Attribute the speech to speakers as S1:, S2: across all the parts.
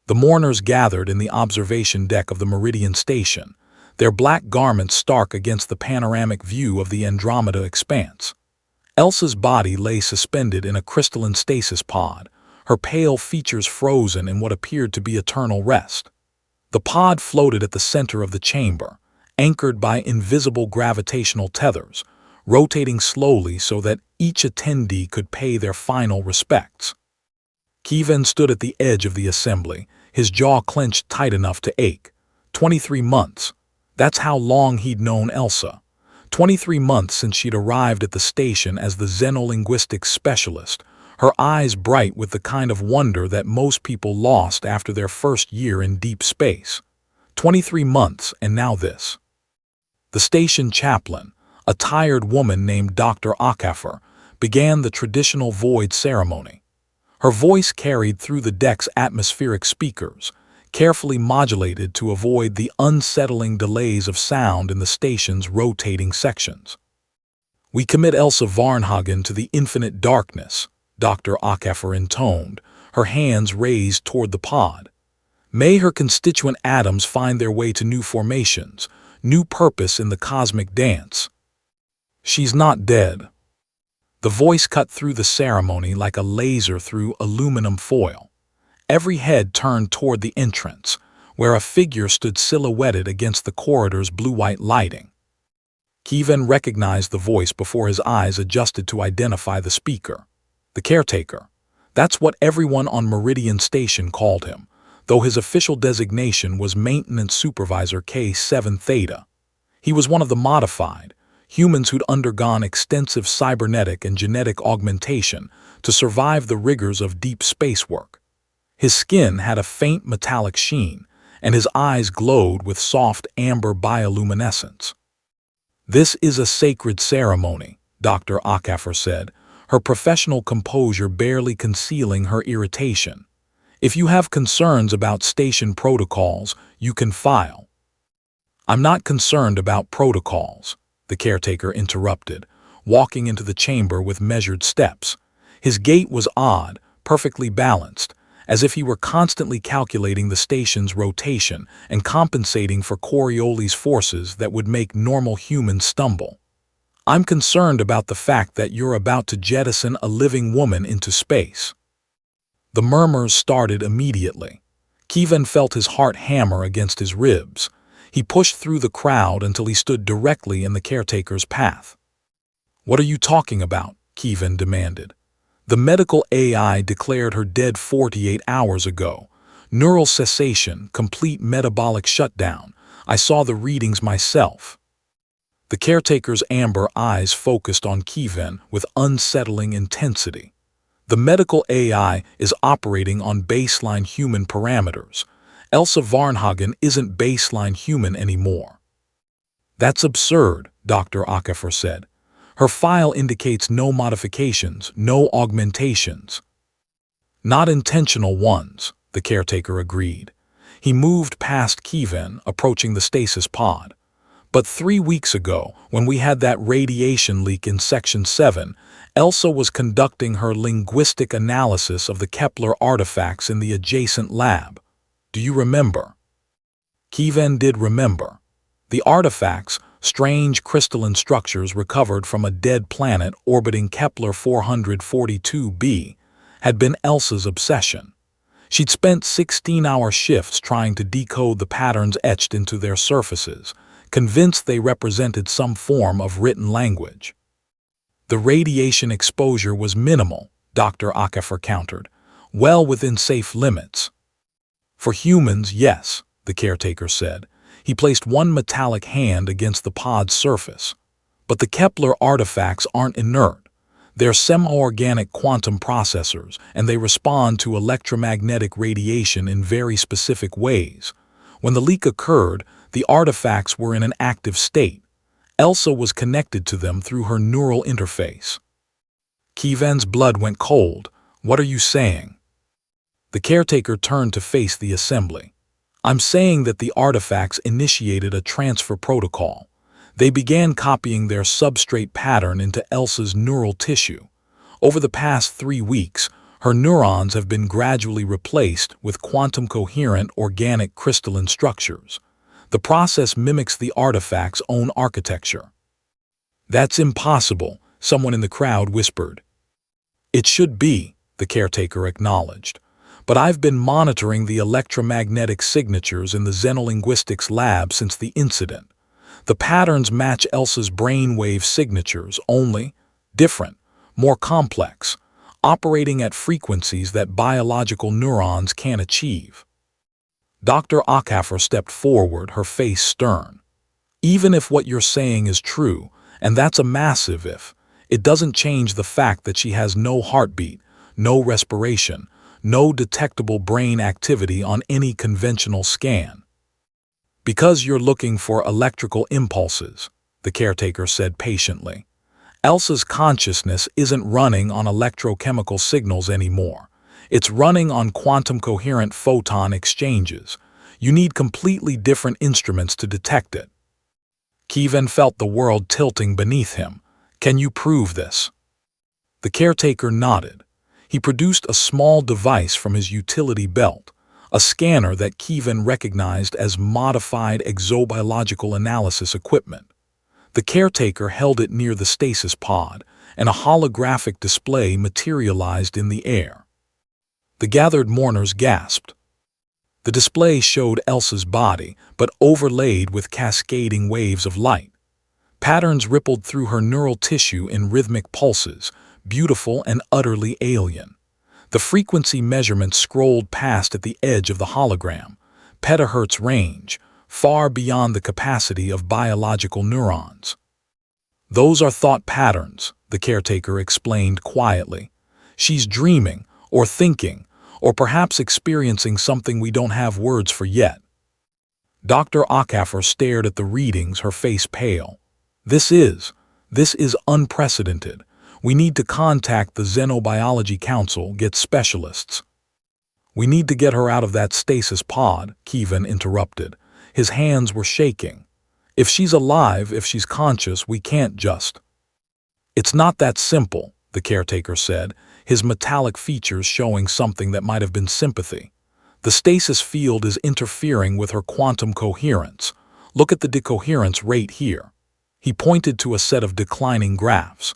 S1: The mourners gathered in the observation deck of the Meridian Station, their black garments stark against the panoramic view of the Andromeda expanse. Elsa's body lay suspended in a crystalline stasis pod, her pale features frozen in what appeared to be eternal rest. The pod floated at the center of the chamber, anchored by invisible gravitational tethers, rotating slowly so that each attendee could pay their final respects. Kevin stood at the edge of the assembly, his jaw clenched tight enough to ache. 23 months. That's how long he'd known Elsa. 23 months since she'd arrived at the station as the xenolinguistics specialist, her eyes bright with the kind of wonder that most people lost after their first year in deep space. 23 months, and now this. The station chaplain, a tired woman named Dr. HFY, began the traditional void ceremony. Her voice carried through the deck's atmospheric speakers, carefully modulated to avoid the unsettling delays of sound in the station's rotating sections. "We commit Elsa Varnhagen to the infinite darkness," Dr. HFY intoned, her hands raised toward the pod. "May her constituent atoms find their way to new formations, new purpose in the cosmic dance. She's not dead." The voice cut through the ceremony like a laser through aluminum foil. Every head turned toward the entrance, where a figure stood silhouetted against the corridor's blue-white lighting. Kevin recognized the voice before his eyes adjusted to identify the speaker. The Caretaker. That's what everyone on Meridian Station called him, though his official designation was Maintenance Supervisor K7 Theta. He was one of the modified, humans who'd undergone extensive cybernetic and genetic augmentation to survive the rigors of deep space work. His skin had a faint metallic sheen, and his eyes glowed with soft amber bioluminescence. "This is a sacred ceremony," Dr. HFY said, her professional composure barely concealing her irritation. "If you have concerns about station protocols, you can file." "I'm not concerned about protocols," the Caretaker interrupted, walking into the chamber with measured steps. His gait was odd, perfectly balanced, as if he were constantly calculating the station's rotation and compensating for Coriolis's forces that would make normal humans stumble. "I'm concerned about the fact that you're about to jettison a living woman into space." The murmurs started immediately. Kevin felt his heart hammer against his ribs. He pushed through the crowd until he stood directly in the Caretaker's path. "What are you talking about?" Kevin demanded. "The medical AI declared her dead 48 hours ago. Neural cessation, complete metabolic shutdown. I saw the readings myself." The Caretaker's amber eyes focused on Kevin with unsettling intensity. "The medical AI is operating on baseline human parameters. Elsa Varnhagen isn't baseline human anymore." "That's absurd," Dr. HFY said. "Her file indicates no modifications, no augmentations." "Not intentional ones," the Caretaker agreed. He moved past Kevin, approaching the stasis pod. "But 3 weeks ago, when we had that radiation leak in Section 7, Elsa was conducting her linguistic analysis of the Kepler artifacts in the adjacent lab. Do you remember?" Kevin did remember. The artifacts, strange crystalline structures recovered from a dead planet orbiting Kepler 442b, had been Elsa's obsession. She'd spent 16-hour shifts trying to decode the patterns etched into their surfaces, convinced they represented some form of written language. "The radiation exposure was minimal," Dr. HFY countered, "well within safe limits." "For humans, yes," the Caretaker said. He placed one metallic hand against the pod's surface. "But the Kepler artifacts aren't inert. They're semi-organic quantum processors, and they respond to electromagnetic radiation in very specific ways. When the leak occurred, the artifacts were in an active state. Elsa was connected to them through her neural interface." Kevin's blood went cold. "What are you saying?" The Caretaker turned to face the assembly. "I'm saying that the artifacts initiated a transfer protocol. They began copying their substrate pattern into Elsa's neural tissue. Over the past 3 weeks, Her neurons have been gradually replaced with quantum-coherent organic crystalline structures. The process mimics the artifact's own architecture. "That's impossible," someone in the crowd whispered. "It should be," the caretaker acknowledged. "But I've been monitoring the electromagnetic signatures in the xenolinguistics lab since the incident. The patterns match Elsa's brainwave signatures, only different, more complex, operating at frequencies that biological neurons can't achieve." Dr. Ackafer stepped forward, her face stern. "Even if what you're saying is true, and that's a massive if, it doesn't change the fact that she has no heartbeat, no respiration, no detectable brain activity on any conventional scan." "Because you're looking for electrical impulses," the caretaker said patiently. "Elsa's consciousness isn't running on electrochemical signals anymore. It's running on quantum-coherent photon exchanges. You need completely different instruments to detect it." Kevin felt the world tilting beneath him. "Can you prove this?" The caretaker nodded. He produced a small device from his utility belt, a scanner that Kevin recognized as modified exobiological analysis equipment. The caretaker held it near the stasis pod, and a holographic display materialized in the air. The gathered mourners gasped. The display showed Elsa's body, but overlaid with cascading waves of light. Patterns rippled through her neural tissue in rhythmic pulses, beautiful and utterly alien. The frequency measurements scrolled past at the edge of the hologram, petahertz range, far beyond the capacity of biological neurons. "Those are thought patterns," the caretaker explained quietly. "She's dreaming, or thinking, or perhaps experiencing something we don't have words for yet." Dr. Ackafer stared at the readings, her face pale. This is unprecedented. We need to contact the Xenobiology Council, get specialists." "We need to get her out of that stasis pod," Kevin interrupted. His hands were shaking. "If she's alive, if she's conscious, we can't just—" "It's not that simple," the caretaker said, his metallic features showing something that might have been sympathy. "The stasis field is interfering with her quantum coherence. Look at the decoherence rate here." He pointed to a set of declining graphs.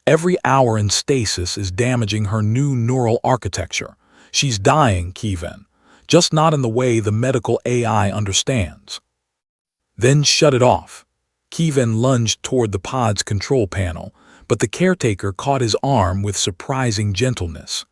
S1: "Every hour in stasis is damaging her new neural architecture. She's dying, Kevin, just not in the way the medical AI understands." "Then shut it off." Kevin lunged toward the pod's control panel, but the caretaker caught his arm with surprising gentleness.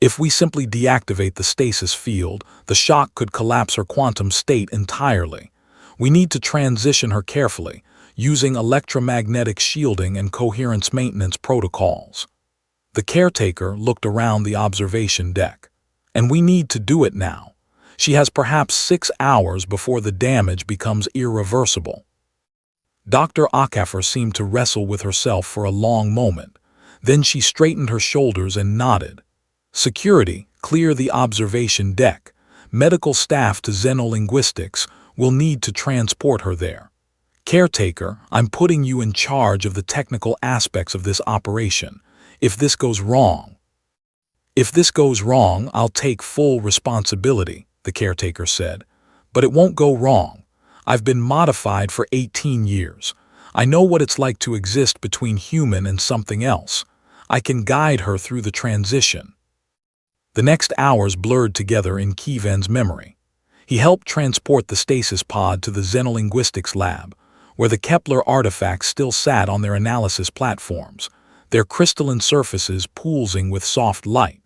S1: "If we simply deactivate the stasis field, the shock could collapse her quantum state entirely. We need to transition her carefully, using electromagnetic shielding and coherence maintenance protocols." The caretaker looked around the observation deck. "And we need to do it now. She has perhaps 6 hours before the damage becomes irreversible." Dr. Ackafer seemed to wrestle with herself for a long moment. Then she straightened her shoulders and nodded. "Security, clear the observation deck. Medical staff to Xenolinguistics will need to transport her there. Caretaker, I'm putting you in charge of the technical aspects of this operation. If this goes wrong, I'll take full responsibility," the caretaker said. "But it won't go wrong. I've been modified for 18 years. I know what it's like to exist between human and something else. I can guide her through the transition." The next hours blurred together in Kevin's memory. He helped transport the stasis pod to the Xenolinguistics lab, where the Kepler artifacts still sat on their analysis platforms, their crystalline surfaces pulsing with soft light.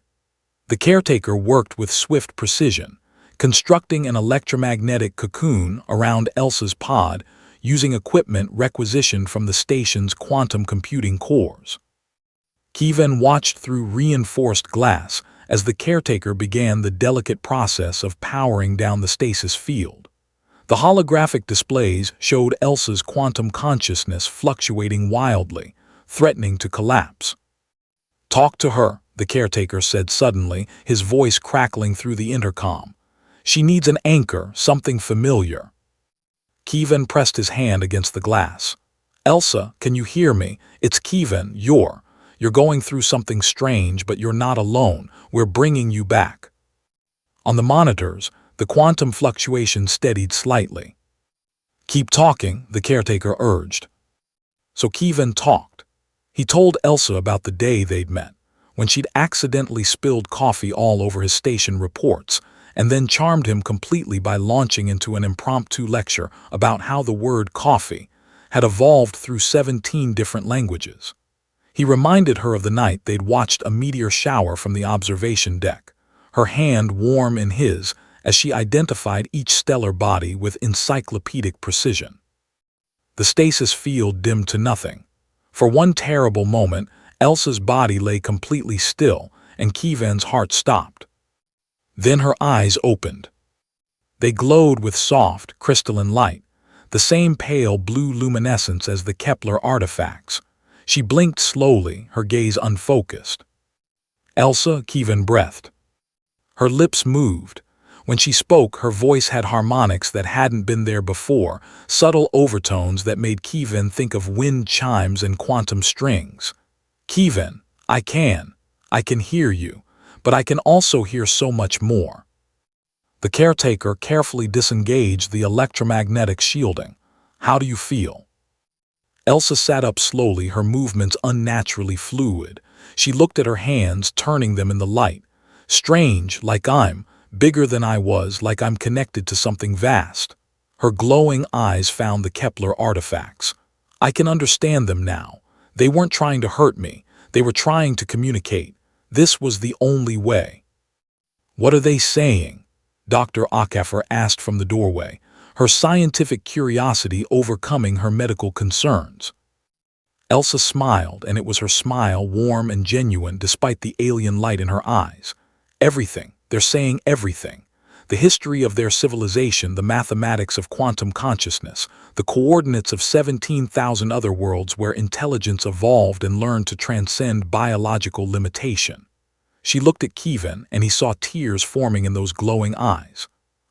S1: The caretaker worked with swift precision, constructing an electromagnetic cocoon around Elsa's pod using equipment requisitioned from the station's quantum computing cores. Kevin watched through reinforced glass as the caretaker began the delicate process of powering down the stasis field. The holographic displays showed Elsa's quantum consciousness fluctuating wildly, threatening to collapse. "Talk to her," the caretaker said suddenly, his voice crackling through the intercom. "She needs an anchor, something familiar." Kevin pressed his hand against the glass. "Elsa, can you hear me? It's Kevin, you're You're going through something strange, but you're not alone. We're bringing you back." On the monitors, the quantum fluctuation steadied slightly. "Keep talking," the caretaker urged. So Kevin talked. He told Elsa about the day they'd met, when she'd accidentally spilled coffee all over his station reports, and then charmed him completely by launching into an impromptu lecture about how the word coffee had evolved through 17 different languages. He reminded her of the night they'd watched a meteor shower from the observation deck, her hand warm in his as she identified each stellar body with encyclopedic precision. The stasis field dimmed to nothing. For one terrible moment, Elsa's body lay completely still, and Kevin's heart stopped. Then her eyes opened. They glowed with soft, crystalline light, the same pale blue luminescence as the Kepler artifacts. She blinked slowly, her gaze unfocused. "Elsa," Kevin breathed. Her lips moved. When she spoke, her voice had harmonics that hadn't been there before, subtle overtones that made Kevin think of wind chimes and quantum strings. "Kevin, I can hear you, but I can also hear so much more." The caretaker carefully disengaged the electromagnetic shielding. "How do you feel?" Elsa sat up slowly, her movements unnaturally fluid. She looked at her hands, turning them in the light. "Strange, like I'm bigger than I was, like I'm connected to something vast." Her glowing eyes found the Kepler artifacts. "I can understand them now. They weren't trying to hurt me. They were trying to communicate. This was the only way." "What are they saying?" Dr. Akafer asked from the doorway, her scientific curiosity overcoming her medical concerns. Elsa smiled, and it was her smile, warm and genuine despite the alien light in her eyes. "Everything. They're saying everything. The history of their civilization, the mathematics of quantum consciousness, the coordinates of 17,000 other worlds where intelligence evolved and learned to transcend biological limitation." She looked at Kevin, and he saw tears forming in those glowing eyes.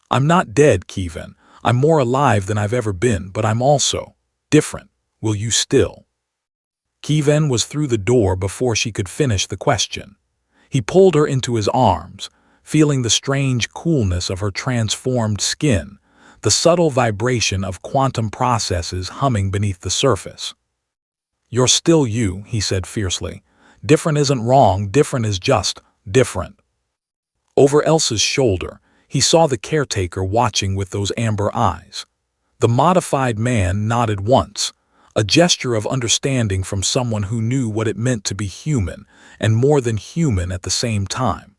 S1: "I'm not dead, Kevin. I'm more alive than I've ever been, but I'm also different. Will you still?" Kevin was through the door before she could finish the question. He pulled her into his arms, feeling the strange coolness of her transformed skin, the subtle vibration of quantum processes humming beneath the surface. "You're still you," he said fiercely. "Different isn't wrong, different is just different." Over Elsa's shoulder, he saw the caretaker watching with those amber eyes. The modified man nodded once, a gesture of understanding from someone who knew what it meant to be human, and more than human at the same time.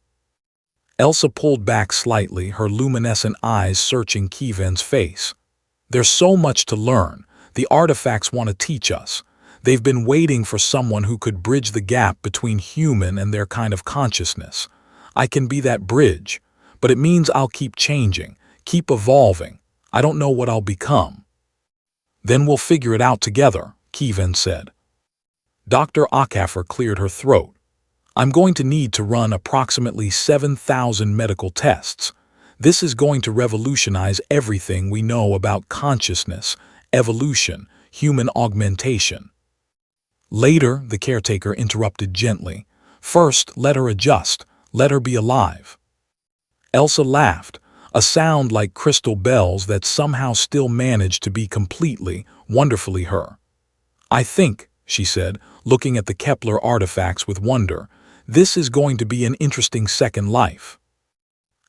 S1: Elsa pulled back slightly, her luminescent eyes searching Kevin's face. "There's so much to learn. The artifacts want to teach us. They've been waiting for someone who could bridge the gap between human and their kind of consciousness. I can be that bridge, but it means I'll keep changing, keep evolving. I don't know what I'll become." "Then we'll figure it out together," Kevin said. Dr. Akafer cleared her throat. "I'm going to need to run approximately 7,000 medical tests. This is going to revolutionize everything we know about consciousness, evolution, human augmentation." "Later," the caretaker interrupted gently. "First, let her adjust. Let her be alive." Elsa laughed, a sound like crystal bells that somehow still managed to be completely, wonderfully her. "I think," she said, looking at the Kepler artifacts with wonder, "this is going to be an interesting second life."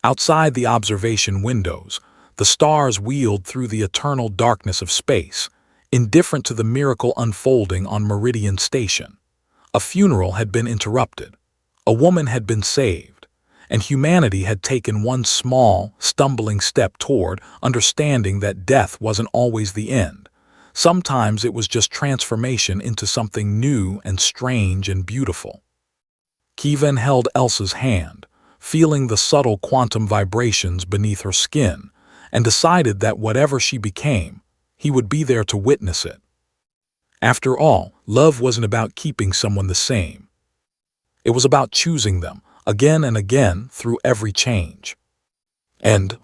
S1: Outside the observation windows, the stars wheeled through the eternal darkness of space, indifferent to the miracle unfolding on Meridian Station. A funeral had been interrupted. A woman had been saved, and humanity had taken one small, stumbling step toward understanding that death wasn't always the end. Sometimes it was just transformation into something new and strange and beautiful. Kevin held Elsa's hand, feeling the subtle quantum vibrations beneath her skin, and decided that whatever she became, he would be there to witness it. After all, love wasn't about keeping someone the same. It was about choosing them, again and again, through every change. And